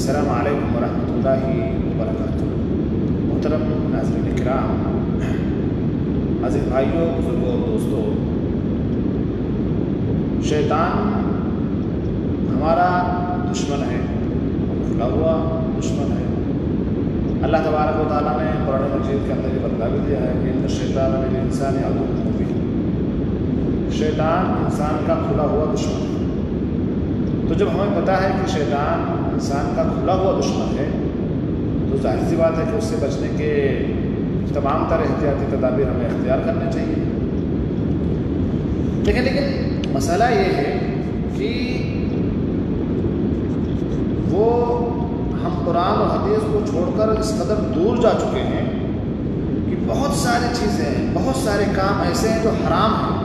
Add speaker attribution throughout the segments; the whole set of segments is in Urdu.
Speaker 1: السلام علیکم ورحمۃ اللہ وبرکاتہ۔ محترم ناظرین کرام، عزیز بھائیوں، بزرگوں اور دوستوں، شیطان ہمارا دشمن ہے، کھلا ہوا دشمن ہے۔ اللہ تبارک و تعالیٰ نے قرآن مجید کے اندر یہ بتا بھی دیا ہے کہ ان الشیطان للانسان عدو مبین، شیطان انسان کا کھلا ہوا دشمن ہے۔ تو جب ہمیں پتہ ہے کہ شیطان انسان کا کھلا ہوا دشمن ہے تو ظاہر سی بات ہے کہ اس سے بچنے کے تمام تر احتیاطی تدابیر ہمیں اختیار کرنے چاہیے۔ لیکن مسئلہ یہ ہے کہ وہ ہم قرآن و حدیث کو چھوڑ کر اس قدر دور جا چکے ہیں کہ بہت ساری چیزیں، بہت سارے کام ایسے ہیں جو حرام ہیں،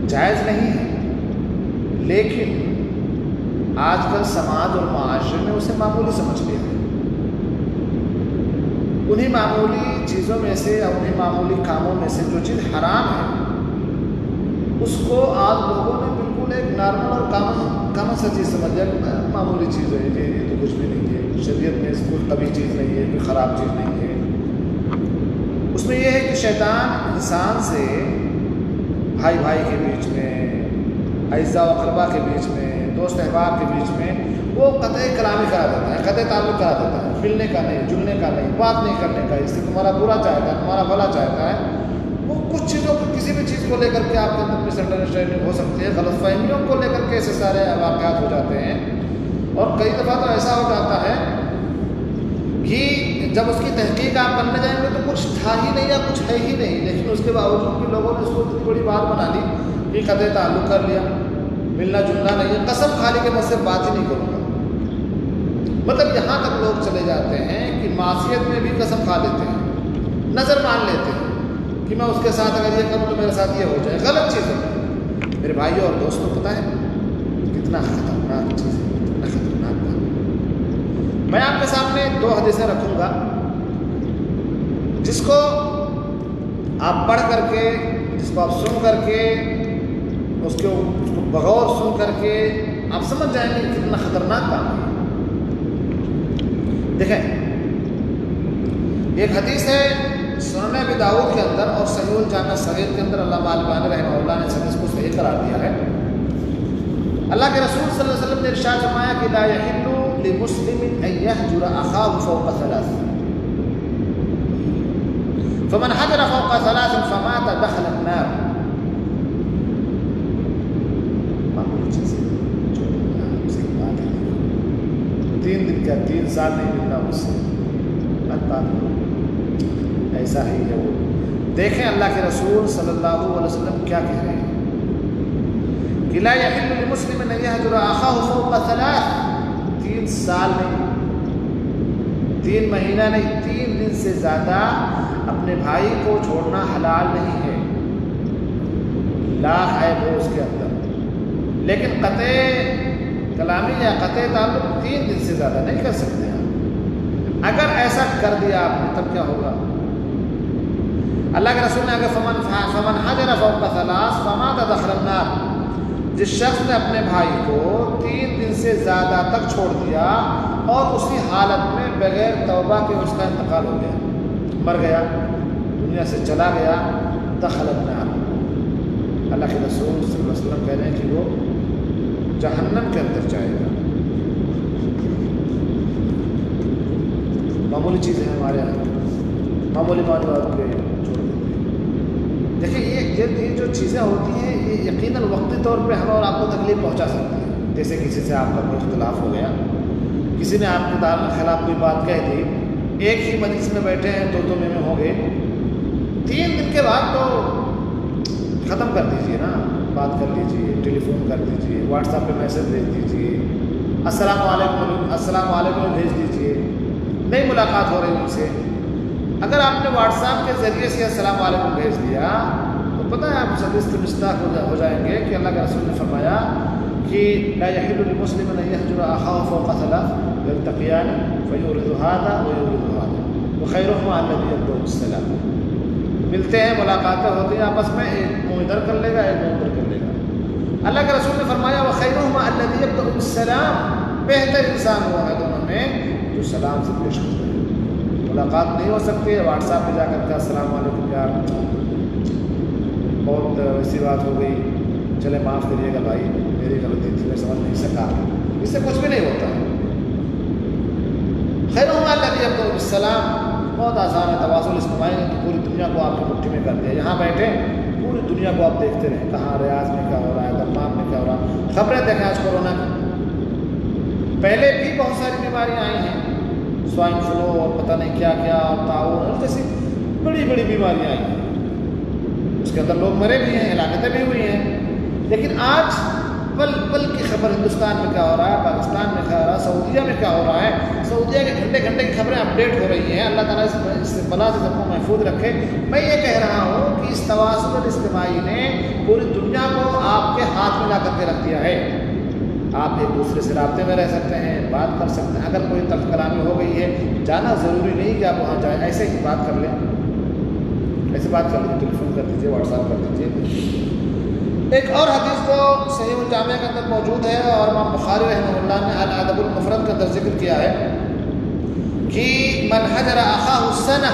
Speaker 1: جائز نہیں ہیں، لیکن آج کل سماج اور معاشرے نے اسے معمولی سمجھ لیا ہے۔ انہیں معمولی چیزوں میں سے یا انہیں معمولی کاموں میں سے جو چیز حرام ہے اس کو آج لوگوں نے بالکل ایک نارمل اور کامن سا چیز سمجھ لیا کہ معمولی چیز ہے، یہ تو کچھ بھی نہیں ہے، شریعت میں اس کوئی کبھی چیز نہیں ہے، کوئی خراب چیز نہیں ہے۔ اس میں یہ ہے کہ شیطان انسان سے بھائی بھائی کے بیچ میں، اعزاء و اقربا کے بیچ میں، دوست احباب کے بیچ میں وہ قطع کلامی کرا دیتا ہے، قطع تعلق کرا دیتا ہے، ملنے کا نہیں، جلنے کا نہیں، بات نہیں کرنے کا، اس سے تمہارا برا چاہتا ہے، تمہارا بھلا چاہتا ہے۔ وہ کچھ چیزوں کو، کسی بھی چیز کو لے کر کے آپ کے اندر مس انڈرسٹینڈنگ ہو سکتی ہے، غلط فہمیوں کو لے کر کے ایسے سارے واقعات ہو جاتے ہیں۔ اور کئی دفعہ تو ایسا ہو جاتا ہے کہ جب اس کی تحقیق آپ کرنے جائیں گے تو کچھ تھا ہی نہیں یا کچھ ہے ہی نہیں، لیکن اس کے باوجود بھی لوگوں نے اس کو اتنی بڑی بات بنا لی کہ قطع تعلق کر لیا، ملنا جلنا نہیں ہے، قسم کھا لی کہ میں اس سے بات ہی نہیں کروں گا۔ مطلب یہاں تک لوگ چلے جاتے ہیں کہ معصیت میں بھی قسم کھا لیتے ہیں، نظر مان لیتے ہیں کہ میں اس کے ساتھ اگر یہ کروں تو میرے ساتھ یہ ہو جائے، غلط چیز ہے۔ میرے بھائیوں اور دوستوں، پتہ ہے کتنا خطرناک چیز ہے، کتنا خطرناک بات ہے۔ میں آپ کے سامنے 2 حدیثیں رکھوں گا جس کو آپ پڑھ کر کے، جس کو آپ سن کر کے، اس کو بغور سن کر کے آپ سمجھ جائیں گے کہ کتنا خطرناک کام ہے۔ دیکھیں، ایک حدیث ہے سنن ابی داؤد کے اندر اور صحیح الجامع الصغیر کے اندر، علامہ البانی رحمہ اللہ نے اس حدیث کو صحیح قرار دیا ہے۔ اللہ کے رسول صلی اللہ علیہ وسلم نے ارشاد فرمایا کہ لا یحل لمسلم ان یہجر اخاہ فوق 3 فمن حجر فوق 3 فمات دخل النار۔ 3 دن کا 3 سال نہیں ملنا اس سے، ایسا ہی ہے وہ۔ دیکھیں اللہ کے رسول صلی اللہ علیہ وسلم کیا کہہ رہے ہیں کہ لا یحل لمسلم ان یہجر اخاہ فوق 3 سال نہیں، 3 مہینہ نہیں، 3 دن سے زیادہ اپنے بھائی کو چھوڑنا حلال نہیں ہے، لاکھ عیب ہو اس کے اندر، لیکن قطع کلامی یا قطع تعلق 3 دن سے زیادہ نہیں کر سکتے آپ۔ اگر ایسا کر دیا آپ نے تب کیا ہوگا؟ اللہ کے رسول نے اگر فمن حجر فوق 3 فمات دخل النار، جس شخص نے اپنے بھائی کو 3 دن سے زیادہ تک چھوڑ دیا اور اسی حالت میں بغیر توبہ کے اس کا انتقال ہو گیا، مر گیا، دنیا سے چلا گیا، دخل النار۔ اللہ کے رسول صلی اللہ علیہ وسلم کہہ رہے ہیں کہ وہ جہنم کے اندر جائے گا۔ معمولی چیزیں ہمارے یہاں معمولی معلومات پہ چھوڑ دیتے ہیں۔ دیکھیں، یہ جو چیزیں ہوتی ہیں یہ یقیناً وقتی طور پہ ہمیں اور آپ کو تکلیف پہنچا سکتی ہے۔ جیسے کسی سے آپ کا کوئی اختلاف ہو گیا، کسی نے آپ کے خلاف کوئی بات کہہ دی، ایک ہی مجلس میں بیٹھے ہیں، 2 میں ہو گئے، 3 دن کے بعد تو ختم کر دیجئے نا، بات کر لیجئے، ٹیلی فون کر دیجئے، واٹس ایپ پہ میسج بھیج دیجئے، السلام علیکم بھیج دیجئے، نئی ملاقات ہو رہی ان سے۔ اگر آپ نے واٹس ایپ کے ذریعے سے السلام علیکم بھیج دیا تو پتہ ہے آپ سب اس سے مستاق ہو جائیں گے کہ اللہ کے رسول نے فرمایا کہ لا یحل لمسلم ان یہجر اخاہ فوق 3 یلتقیان فیورد هذا ویورد هذا وخیرهما الذی یبدأ بالسلام۔ ملتے ہیں، ملاقاتیں ہوتی ہیں آپس میں، ایک منہ ادھر کر لے گا، ایک منہ ادھر کر لے گا۔ اللہ کے رسول نے فرمایا وخیرهما الذی یبدأ بالسلام، بہتر انسان وہ ہے دونوں میں جو سلام سے پیش کرتا ہے۔ ملاقات نہیں ہو سکتی ہے، واٹس ایپ پہ جا کر کے السلام علیکم یار بہت ایسی بات ہو گئی، چلے معاف کریے گا بھائی میری غلطی تھی میں سمجھ نہیں سکا، اس سے کچھ بھی نہیں ہوتا ہے۔ خیرهما الذی یبدأ بالسلام، بہت آسان ہے، تواصل اجتماعی نے پوری دنیا کو آپ کی مٹھی میں کر دیا۔ یہاں بیٹھے پوری دنیا کو آپ دیکھتے رہیں، کہاں ریاض میں کیا ہو رہا ہے، دمام میں کیا ہو رہا ہے، خبریں دیکھیں آج کورونا کی۔ پہلے بھی بہت ساری بیماریاں آئی ہیں، سوائن فلو اور پتہ نہیں کیا کیا اور تعاون اور جیسی بڑی بڑی بیماریاں آئی ہیں، اس کے اندر لوگ مرے بھی ہیں، ہلاکتیں بھی ہوئی ہیں، لیکن آج پل پل کی خبر ہندوستان میں کیا ہو رہا ہے، پاکستان میں کیا ہو رہا ہے، سعودیہ میں کیا ہو رہا ہے، سعودیہ کے گھنٹے گھنٹے کی خبریں اپڈیٹ ہو رہی ہیں۔ اللہ تعالیٰ اس بلا سے سب کو محفوظ رکھے۔ میں یہ کہہ رہا ہوں کہ اس تواصل اجتماعی نے پوری دنیا کو آپ کے ہاتھ میں لا کر کے رکھ دیا ہے۔ آپ ایک دوسرے سے رابطے میں رہ سکتے ہیں، بات کر سکتے ہیں، اگر کوئی تلخ کلامی ہو گئی ہے جانا ضروری نہیں کہ آپ وہاں جائیں، ایسے ہی بات کر لیں، ایسے بات کر لیجیے، ٹیلی فون کر دیجیے، واٹس ایپ کر دیجیے۔ ایک اور حدیث کو صحیح الجامع کے اندر موجود ہے اور امام بخاری رحمہ اللہ نے الادب المفرد کے اندر ذکر کیا ہے کہ من حجر اخاہ السنہ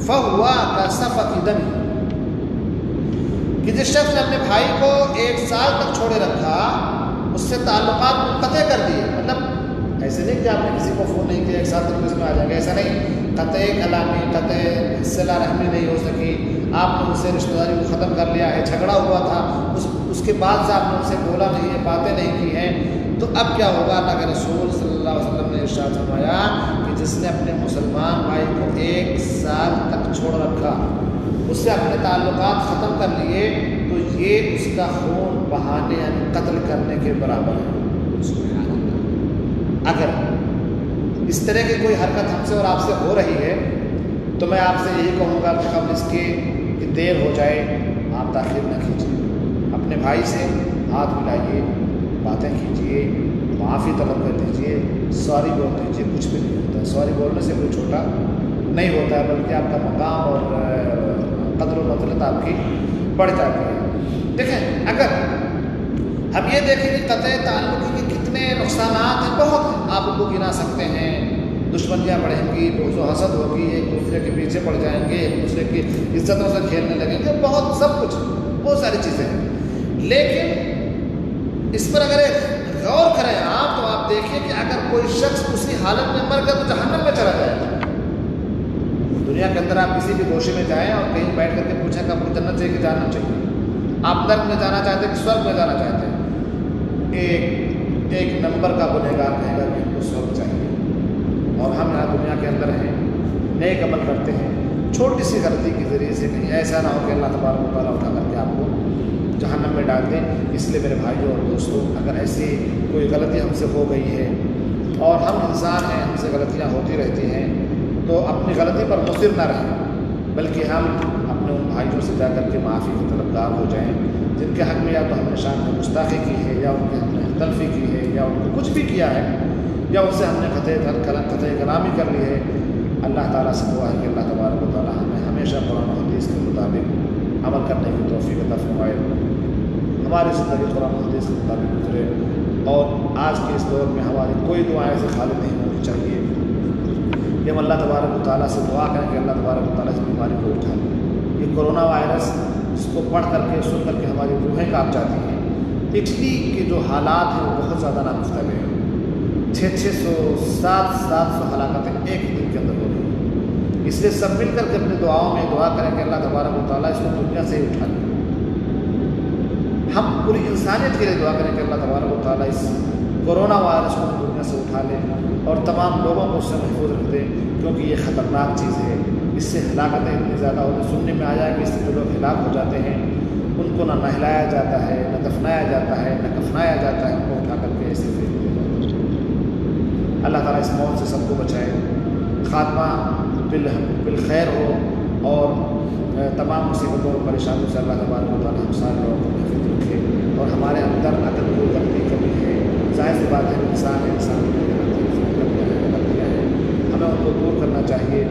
Speaker 1: فہو کصفک دم، کہ جس شخص نے اپنے بھائی کو 1 سال تک چھوڑے رکھا، اس سے تعلقات منقطع کر دیے، مطلب ایسے نہیں کہ آپ نے کسی کو فون نہیں کیا 1 سال تک اس میں آ جائے گا، ایسا نہیں، قطع کلامی قطع صلہ رحمی نہیں ہو سکی، آپ نے ان سے رشتہ داری کو ختم کر لیا ہے، جھگڑا ہوا تھا، اس کے بعد سے آپ نے ان سے بولا نہیں ہے، باتیں نہیں کی ہیں، تو اب کیا ہوگا؟ اللہ کے رسول صلی اللہ علیہ وسلم نے ارشاد فرمایا کہ جس نے اپنے مسلمان بھائی کو 1 سال تک چھوڑ رکھا، اس سے اپنے تعلقات ختم کر لیے، تو یہ اس کا خون بہانے یعنی قتل کرنے کے برابر ہے۔ سبحان اللہ۔ اگر اس طرح کی کوئی حرکت ہم سے اور آپ سے ہو رہی ہے تو میں آپ سے یہی کہوں گا کہ قبل اس کے کہ دیر ہو جائے آپ تاخیر نہ کیجیے، اپنے بھائی سے ہاتھ ملائیے، باتیں کیجیے، معافی طلب کر دیجیے، سوری بول دیجیے، کچھ بھی نہیں ہوتا، سوری بولنے سے کوئی چھوٹا نہیں ہوتا ہے، بلکہ آپ کا مقام اور قدر و منزلت آپ کی بڑھ جاتی ہے۔ دیکھیں، اگر ہم یہ دیکھیں کہ قطع تعلق کے کتنے نقصانات ہیں، بہت ہیں، آپ ان کو گنا سکتے ہیں، دشمنیاں بڑھیں گی، بغض و حسد ہوگی، ایک دوسرے کے پیچھے پڑ جائیں گے، ایک دوسرے کی عزتوں سے کھیلنے لگیں گے، بہت سب کچھ، بہت ساری چیزیں ہیں، لیکن اس پر اگر ایک غور کریں آپ تو آپ دیکھیں کہ اگر کوئی شخص اسی حالت میں مر گیا تو جہنم میں چلا جائے گا۔ دنیا کے اندر آپ کسی بھی گوشے میں جائیں اور کہیں بیٹھ کر کے پوچھیں کہ آپ کو جنت چاہیے کہ جہنم چاہیے، آپ نرک میں جانا چاہتے ہیں کہ سورگ میں جانا چاہتے ہیں، ایک نمبر کا گنہگار کہے گا کہ ہم کو سورگ چاہیے، اور ہم یہاں دنیا کے اندر ہیں، نیک عمل کرتے ہیں، چھوٹی سی غلطی کے ذریعے سے کہیں ایسا نہ ہو کہ اللہ تبارک و تعالیٰ اٹھا کر کے آپ کو جہنم میں ڈال دیں۔ اس لیے میرے بھائیوں اور دوستوں، اگر ایسی کوئی غلطی ہم سے ہو گئی ہے اور ہم انسان ہیں، ہم سے غلطیاں ہوتی رہتی ہیں، تو اپنی غلطی پر مصر نہ رہیں، بلکہ ہم اپنے ان بھائیوں سے جا کر کے معافی کے طلبگار ہو جائیں جن کے حق میں یا تو ہم نے شان میں گستاخی کی ہے، یا ان کے ہم نے تلفی کی ہے، یا ان کو کچھ بھی کیا ہے، یا ان سے ہم نے قطع کلامی کر لی ہے۔ اللہ تعالیٰ سے دعا ہے کہ اللہ تبارک و تعالیٰ ہمیں ہمیشہ قرآن و حدیث کے مطابق عمل کرنے کی توفیق عطا فرمائے، ہماری زندگی قرآن و حدیث کے مطابق گزرے، اور آج کے اس دور میں ہماری کوئی دعائیں سے خالی نہیں ہونی چاہیے کہ ہم اللہ تبارک و تعالیٰ سے دعا کریں کہ اللہ تبارک و تعالیٰ اس بیماری کو اٹھا لیں۔ یہ کرونا وائرس جس کو پڑھ کر کے سن کر کے ہماری روحیں کانپ جاتی ہیں۔ اٹلی کے جو حالات ہیں وہ بہت زیادہ نامفتہ ہیں، 600 700 ہلاکتیں ایک ہی دن کے اندر ہو رہی ہیں۔ اس لیے سب مل کر کے اپنے دعاؤں میں دعا کریں کہ اللہ تبارک و تعالیٰ اس کو دنیا سے ہی اٹھا لیں۔ ہم پوری انسانیت کے لیے دعا کریں کہ اللہ تبارک و تعالیٰ اس کرونا وائرس کو دنیا سے اٹھا لے اور تمام لوگوں کو اس سے محفوظ رکھ دے، کیونکہ یہ خطرناک چیز ہے، اس سے ہلاکتیں اتنی زیادہ ہوتی، سننے میں آیا کہ اس سے جو لوگ ہلاک ہو جاتے ہیں ان کو نہ نہلایا جاتا ہے، نہ دفنایا جاتا ہے، نہ کفنایا جاتا ہے، ان کو اٹھا کر کے ایسے پھینک دیا جاتا ہے۔ اللہ تعالیٰ اس موت سے سب کو بچائے، خاتمہ بالخیر ہو، اور تمام مصیبتوں اور پریشانیوں سے اللہ تبارک و تعالیٰ ہم سارے لوگوں کو محفوظ رکھے، اور ہمارے اندر اگر کوئی غلطی کمی ہے، ظاہر سی بات ہے انسان غلطیاں ہیں، ہمیں ان کو دور کرنا چاہیے،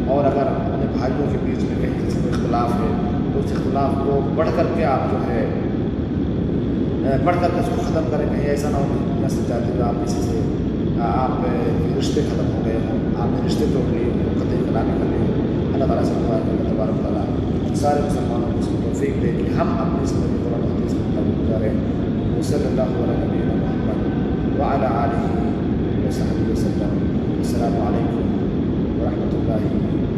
Speaker 1: اور اگر اپنے بھائیوں کے بیچ میں کہیں کسی کو اختلاف ہے تو اس اختلاف کو بڑھ کر کے آپ جو ہے پڑھ کر کے اس کو ختم کریں. کہیں ایسا نہ ہو کہ دنیا سے جاتے ہوئے آپ کسی سے آپ کے رشتے ختم ہو گئے ہوں, آپ نے رشتے توڑ لیے, قطعی کلامی کر لیے. اللہ تعالیٰ سے دعا ہے کہ اللہ تبارک تعالیٰ سارے مسلمانوں کو اس کو توفیق دے کہ ہم اپنی زندگی قرآن و حدیث کے مطابق گزاریں. صلی اللہ علیہ نبینا محمد وعلی آلہ وصحبہ وسلم. السلام علیکم ورحمۃ اللہ